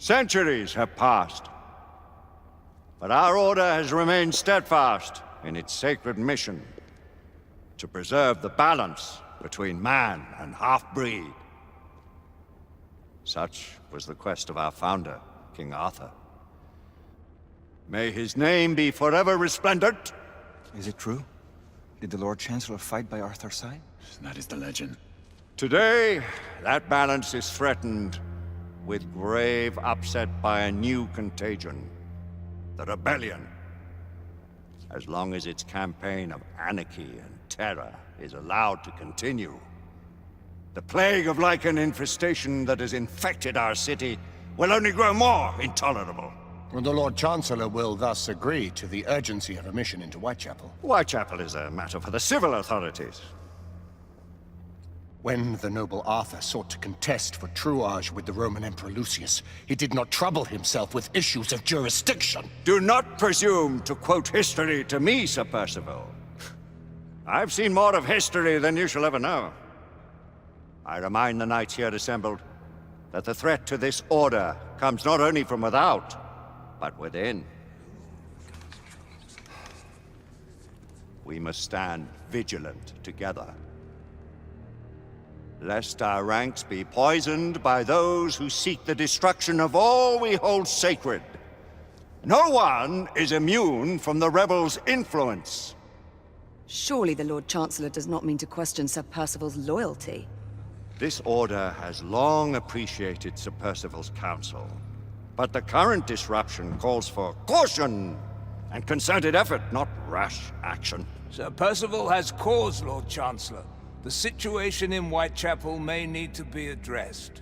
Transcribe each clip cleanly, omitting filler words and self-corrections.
Centuries have passed, but our order has remained steadfast in its sacred mission to preserve the balance between man and half-breed. Such was the quest of our founder, King Arthur. May his name be forever resplendent. Is it true? Did the Lord Chancellor fight by Arthur's side? That is the legend. Today, that balance is threatened with grave upset by a new contagion, the rebellion. As long as its campaign of anarchy and terror is allowed to continue, the plague of lichen infestation that has infected our city will only grow more intolerable. The Lord Chancellor will thus agree to the urgency of a mission into Whitechapel. Whitechapel is a matter for the civil authorities. When the noble Arthur sought to contest for truage with the Roman Emperor Lucius, he did not trouble himself with issues of jurisdiction. Do not presume to quote history to me, Sir Percival. I've seen more of history than you shall ever know. I remind the knights here assembled that the threat to this order comes not only from without, but within. We must stand vigilant together, lest our ranks be poisoned by those who seek the destruction of all we hold sacred. No one is immune from the rebels' influence. Surely the Lord Chancellor does not mean to question Sir Percival's loyalty. This order has long appreciated Sir Percival's counsel, but the current disruption calls for caution and concerted effort, not rash action. Sir Percival has cause, Lord Chancellor. The situation in Whitechapel may need to be addressed.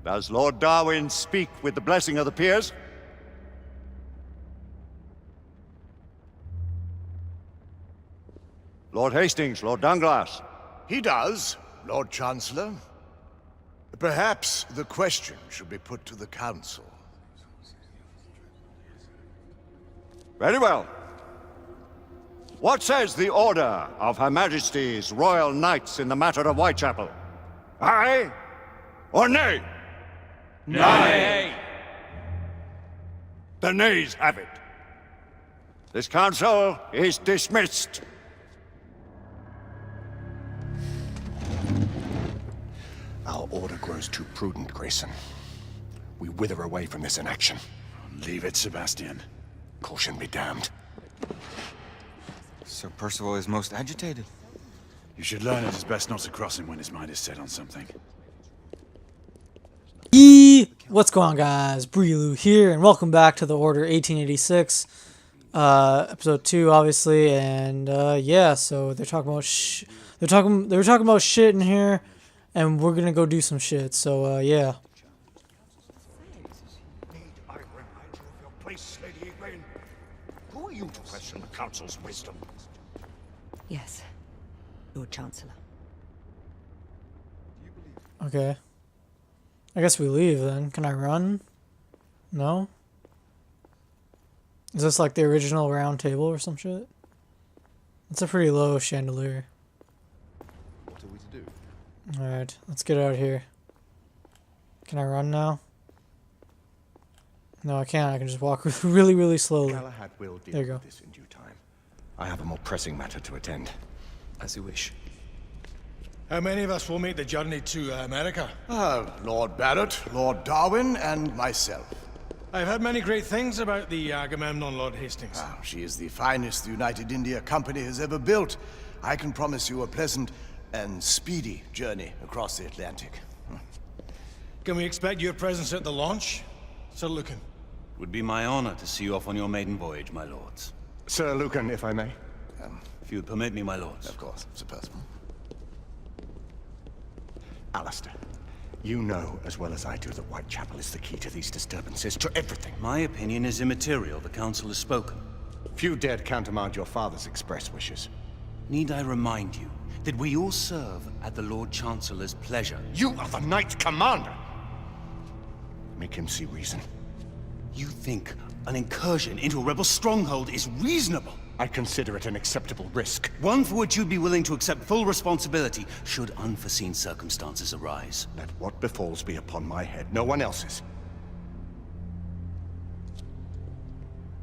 Does Lord Darwin speak with the blessing of the peers? Lord Hastings, Lord Dunglass. He does, Lord Chancellor. Perhaps the question should be put to the Council. Very well. What says the Order of Her Majesty's Royal Knights in the matter of Whitechapel? Aye or nay? Nay! The nays have it. This council is dismissed. Our order grows too prudent, Grayson. We wither away from this inaction. Leave it, Sebastian. Caution be damned. Sir Percival is most agitated. You should learn it is best not to cross him when his mind is set on something. What's going on, guys? Brielu here, and welcome back to the Order 1886, episode 2, obviously. And yeah, so they're talking about they were talking about shit in here, and we're gonna go do some shit. So yeah. I remind you of your place, Lady Egwene. Who are you to question the council's wisdom? Yes, Lord Chancellor. Okay. I guess we leave then. Can I run? No? Is this like the original round table or some shit? It's a pretty low chandelier. What are we to do? Alright, let's get out of here. Can I run now? No, I can't. I can just walk really, really slowly. Galahad will deal There you go. with this in due time. I have a more pressing matter to attend. As you wish. How many of us will make the journey to America? Lord Barrett, Lord Darwin, and myself. I've heard many great things about the Agamemnon, Lord Hastings. She is the finest the United India Company has ever built. I can promise you a pleasant and speedy journey across the Atlantic. Can we expect your presence at the launch? Sir Lucan. It would be my honor to see you off on your maiden voyage, my lords. Sir Lucan, if I may. If you would permit me, my lords. Of course, Sir Percival. Alistair, you know as well as I do that Whitechapel is the key to these disturbances, to everything. My opinion is immaterial. The council has spoken. Few dared countermand your father's express wishes. Need I remind you that we all serve at the Lord Chancellor's pleasure? You are the Knight Commander! Make him see reason. You think an incursion into a rebel stronghold is reasonable? I consider it an acceptable risk. One for which you'd be willing to accept full responsibility should unforeseen circumstances arise. Let what befalls be upon my head, no one else's.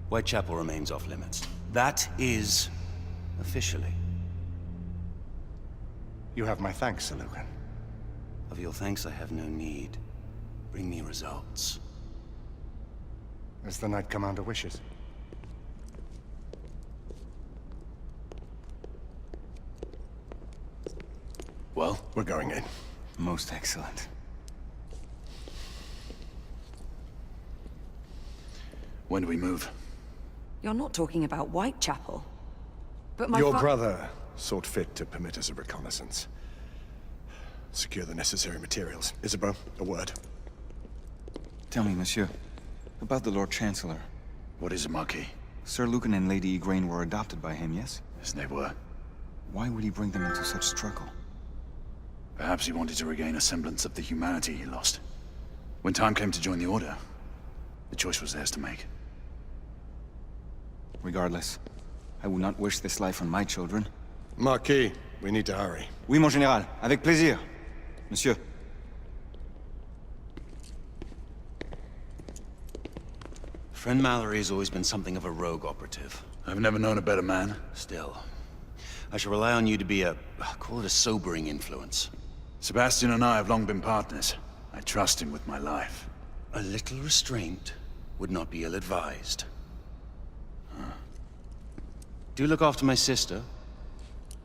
Whitechapel remains off limits. That is officially. You have my thanks, Sir Lucan. Of your thanks I have no need. Bring me results. As the Knight Commander wishes. Well, We're going in. Most excellent. when do we move? You're not talking about Whitechapel. But my Your brother sought fit to permit us a reconnaissance. Secure the necessary materials. Isabeau, a word. Tell me, monsieur, about the Lord Chancellor. What is a Marquis? Sir Lucan and Lady Igraine were adopted by him, yes? Yes, they were. Why would he bring them into such struggle? Perhaps he wanted to regain a semblance of the humanity he lost. When time came to join the Order, the choice was theirs to make. Regardless, I would not wish this life on my children. Marquis, we need to hurry. Oui, mon général. Avec plaisir. Monsieur. Friend Mallory has always been something of a rogue operative. I've never known a better man. Still, I shall rely on you to be call it a sobering influence. Sebastian and I have long been partners. I trust him with my life. A little restraint would not be ill-advised. Do look after my sister,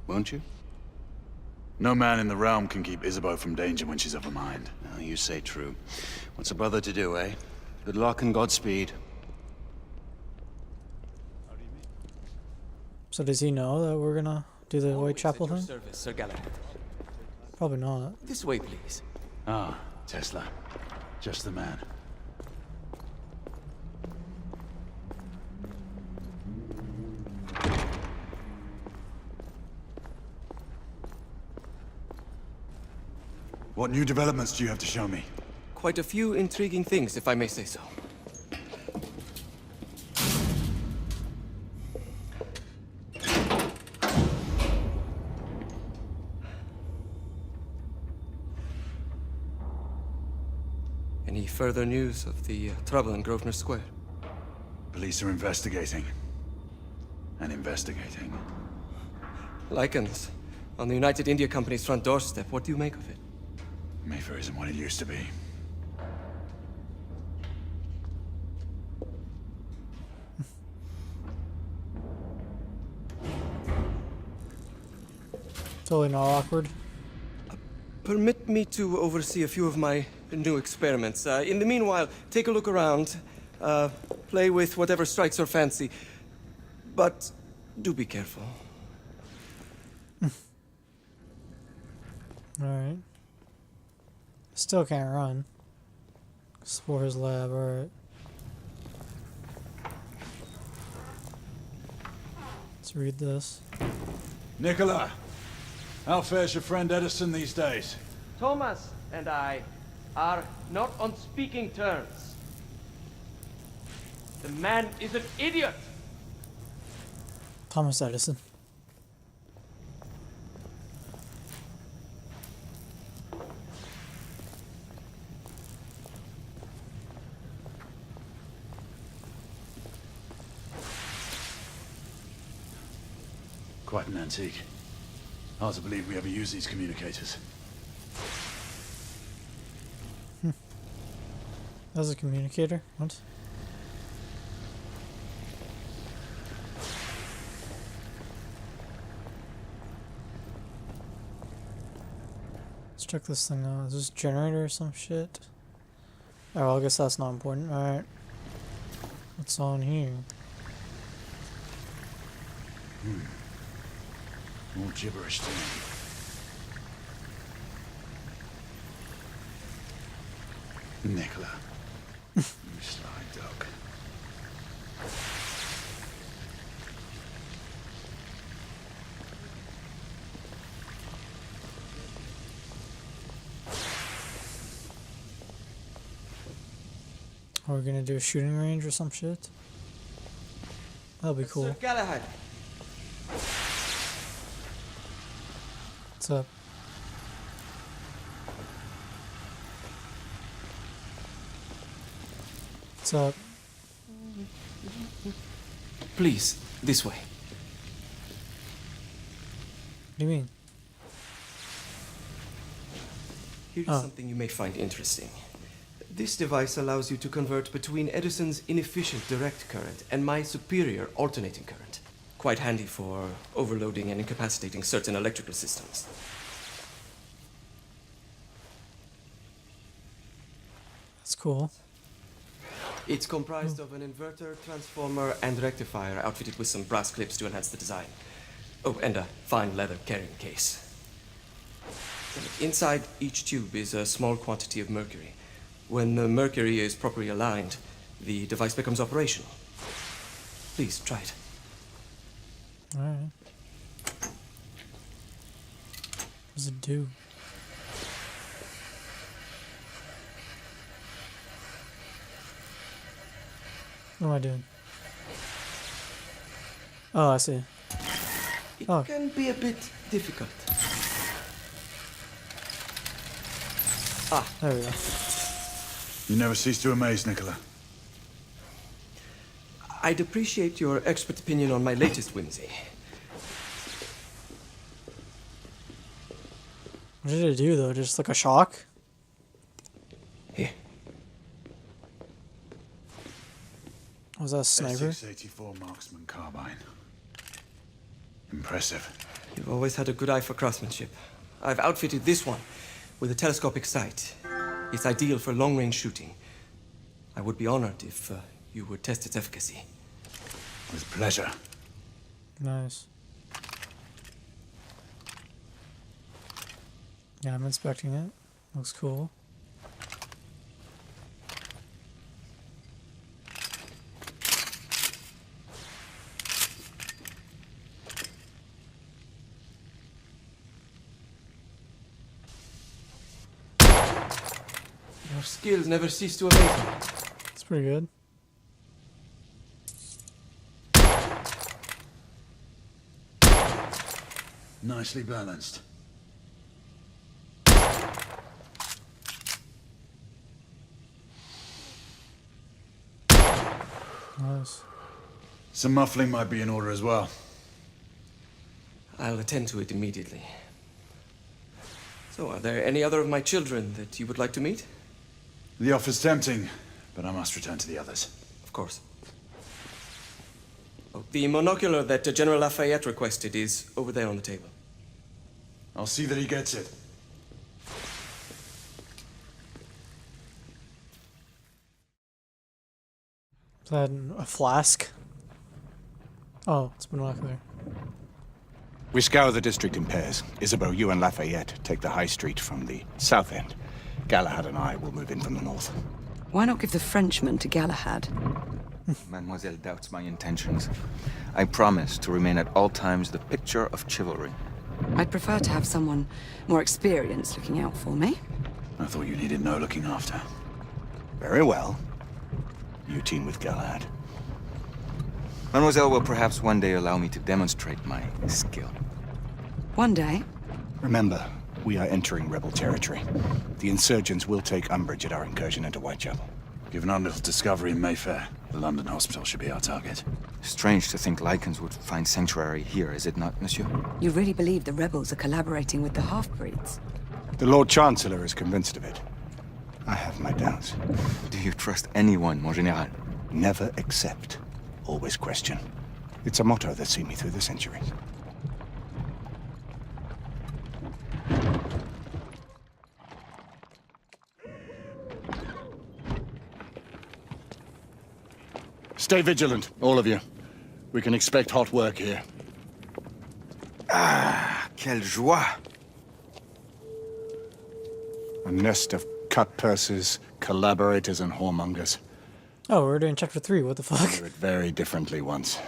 won't you? No man in the realm can keep Isabeau from danger when she's of a mind. Oh, you say true. What's a brother to do, eh? Good luck and Godspeed. So does he know that we're gonna do the Whitechapel thing? Service, Sir Galahad. Probably not. This way, please. Ah, Tesla. Just the man. What new developments do you have to show me? Quite a few intriguing things, if I may say so. Any further news of the trouble in Grosvenor Square? Police are investigating. And investigating. Lycans, on the United India Company's front doorstep. What do you make of it? Mayfair isn't what it used to be. Totally not awkward. Permit me to oversee a few of my new experiments. In the meanwhile, take a look around. Play with whatever strikes your fancy. But do be careful. Alright. Still can't run. Explore his lab, alright. Let's read this. Nicola! How fares your friend Edison these days? Thomas and I are not on speaking terms. The man is an idiot! Thomas Edison. Quite an antique. Hard to believe we ever use these communicators. That's a communicator? What? Let's check this thing out. Is this a generator or some shit? Oh, well, I guess that's not important. Alright. What's on here? More gibberish to me. Nicola. You sly dog. Are we gonna do a shooting range or some shit? That'll be cool. Sir Galahad, What's up? What's up? Please, this way. What do you mean? Here is something you may find interesting. This device allows you to convert between Edison's inefficient direct current and my superior alternating current. Quite handy for overloading and incapacitating certain electrical systems. That's cool. It's comprised of an inverter, transformer, and rectifier outfitted with some brass clips to enhance the design. Oh, and a fine leather carrying case. Inside each tube is a small quantity of mercury. When the mercury is properly aligned, the device becomes operational. Please, try it. Alright. What does it do? What am I doing? Oh, I see. It can be a bit difficult. There we go. You never cease to amaze, Nicola. I'd appreciate your expert opinion on my latest whimsy. What did it do, though? Just like a shock? Here. Was that a sniper? 684 marksman carbine. Impressive. You've always had a good eye for craftsmanship. I've outfitted this one with a telescopic sight. It's ideal for long-range shooting. I would be honored if you would test its efficacy. With pleasure. Nice. Yeah, I'm inspecting it. Looks cool. Your skills never cease to amaze me. It's pretty good. Nicely balanced. Nice. Some muffling might be in order as well. I'll attend to it immediately. So, are there any other of my children that you would like to meet? The offer's tempting, but I must return to the others. Of course. Oh, the monocular that General Lafayette requested is over there on the table. I'll see that he gets it. Is that a flask? Oh, it's binocular. We scour the district in pairs. Isabeau, you and Lafayette take the high street from the south end. Galahad and I will move in from the north. Why not give the Frenchman to Galahad? Mademoiselle doubts my intentions. I promise to remain at all times the picture of chivalry. I'd prefer to have someone more experienced looking out for me. I thought you needed no looking after. Very well. You team with Galahad. Mademoiselle will perhaps one day allow me to demonstrate my skill. One day. Remember, we are entering rebel territory. The insurgents will take umbrage at our incursion into Whitechapel. Given our little discovery in Mayfair, the London hospital should be our target. Strange to think Lycans would find sanctuary here, is it not, monsieur? You really believe the rebels are collaborating with the half-breeds? The Lord Chancellor is convinced of it. I have my doubts. Do you trust anyone, mon général? Never accept. Always question. It's a motto that's seen me through the centuries. Stay vigilant, all of you. We can expect hot work here. Ah, quelle joie! A nest of cut purses, collaborators, and whoremongers. Oh, we're doing chapter 3. What the fuck? We did it very differently once.